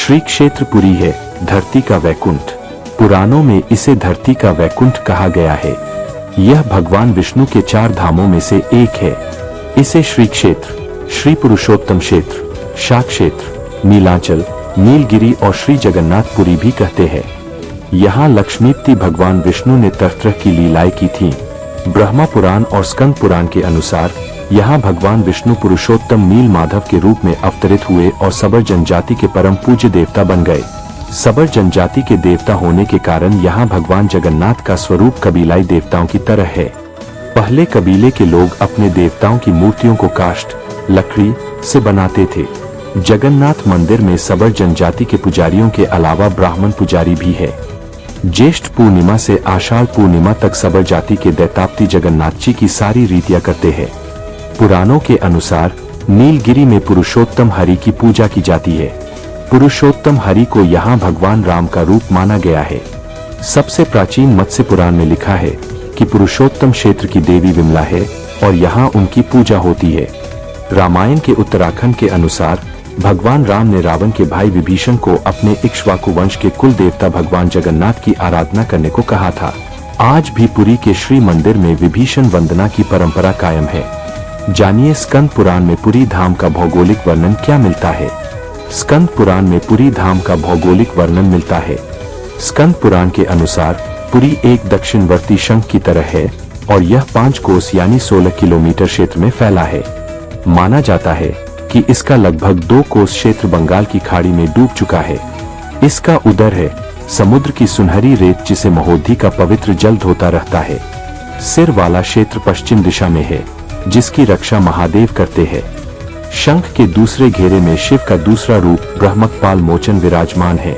श्री क्षेत्र पुरी है, धरती का वैकुंठ। पुराणों में इसे धरती का वैकुंठ कहा गया है। यह भगवान विष्णु के 4 धामों में से एक है। इसे श्री क्षेत्र, श्री पुरुषोत्तम क्षेत्र, शाक क्षेत्र, नीलांचल, नीलगिरी और श्री जगन्नाथपुरी भी कहते हैं। यहाँ लक्ष्मीपति भगवान विष्णु ने तरह की लीलाएं की थीं। ब्रह्मा पुराण और स्कंद पुराण के अनुसार यहाँ भगवान विष्णु पुरुषोत्तम नील माधव के रूप में अवतरित हुए और सबर जनजाति के परम पूज्य देवता बन गए। सबर जनजाति के देवता होने के कारण यहाँ भगवान जगन्नाथ का स्वरूप कबीलाई देवताओं की तरह है। पहले कबीले के लोग अपने देवताओं की मूर्तियों को काष्ठ, लकड़ी से बनाते थे। जगन्नाथ मंदिर में सबर जनजाति के पुजारियों के अलावा ब्राह्मण पुजारी भी है। ज्येष्ठ पूर्णिमा से आषाढ़ पूर्णिमा तक सबर जाति के दैतापति जगन्नाथ जी की सारी रीतियां करते हैं। पुराणों के अनुसार नीलगिरी में पुरुषोत्तम हरि की पूजा की जाती है। पुरुषोत्तम हरि को यहाँ भगवान राम का रूप माना गया है। सबसे प्राचीन मत्स्य पुराण में लिखा है कि पुरुषोत्तम क्षेत्र की देवी विमला है और यहाँ उनकी पूजा होती है। रामायण के उत्तराखंड के अनुसार भगवान राम ने रावण के भाई विभीषण को अपने इक्ष्वाकु वंश के कुल देवता भगवान जगन्नाथ की आराधना करने को कहा था। आज भी पुरी के श्री मंदिर में विभीषण वंदना की परंपरा कायम है। जानिए स्कंद पुराण में पुरी धाम का भौगोलिक वर्णन क्या मिलता है। स्कंद पुराण में पुरी धाम का भौगोलिक वर्णन मिलता है। स्कंद पुराण के अनुसार पुरी एक दक्षिणवर्ती शंख की तरह है और यह 5 कोस यानी 16 किलोमीटर क्षेत्र में फैला है। माना जाता है कि इसका लगभग 2 कोस क्षेत्र बंगाल की खाड़ी में डूब चुका है। इसका उदर है समुद्र की सुनहरी रेत जिसे महोदधी का पवित्र जल धोता रहता है। सिर वाला क्षेत्र पश्चिम दिशा में है जिसकी रक्षा महादेव करते हैं। शंख के दूसरे घेरे में शिव का दूसरा रूप ब्रह्मकपाल मोचन विराजमान है।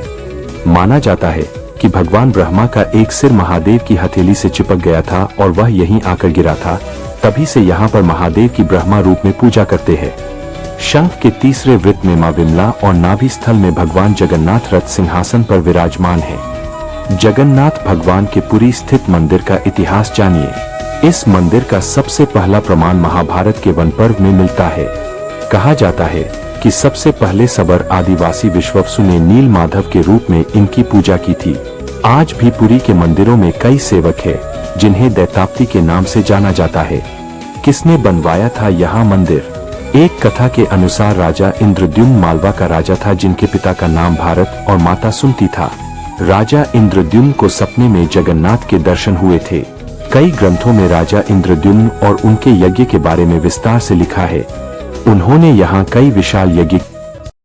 माना जाता है कि भगवान ब्रह्मा का एक सिर महादेव की हथेली से चिपक गया था और वह यहीं आकर गिरा था। तभी से यहाँ पर महादेव की ब्रह्मा रूप में पूजा करते हैं। शंख के तीसरे वृत्त में मां विमला और नाभि स्थल में भगवान जगन्नाथ रथ सिंहासन पर विराजमान है। जगन्नाथ भगवान के पुरी स्थित मंदिर का इतिहास जानिए। इस मंदिर का सबसे पहला प्रमाण महाभारत के वन पर्व में मिलता है। कहा जाता है कि सबसे पहले सबर आदिवासी विश्ववसु ने नील माधव के रूप में इनकी पूजा की थी। आज भी पुरी के मंदिरों में कई सेवक है जिन्हें दैताप्ती के नाम से जाना जाता है। किसने बनवाया था यहाँ मंदिर? एक कथा के अनुसार राजा इंद्रद्युम्न मालवा का राजा था जिनके पिता का नाम भारत और माता सुमति था। राजा इंद्रद्युम्न को सपने में जगन्नाथ के दर्शन हुए थे। कई ग्रंथों में राजा इंद्रद्युम्न और उनके यज्ञ के बारे में विस्तार से लिखा है। उन्होंने यहाँ कई विशाल यज्ञ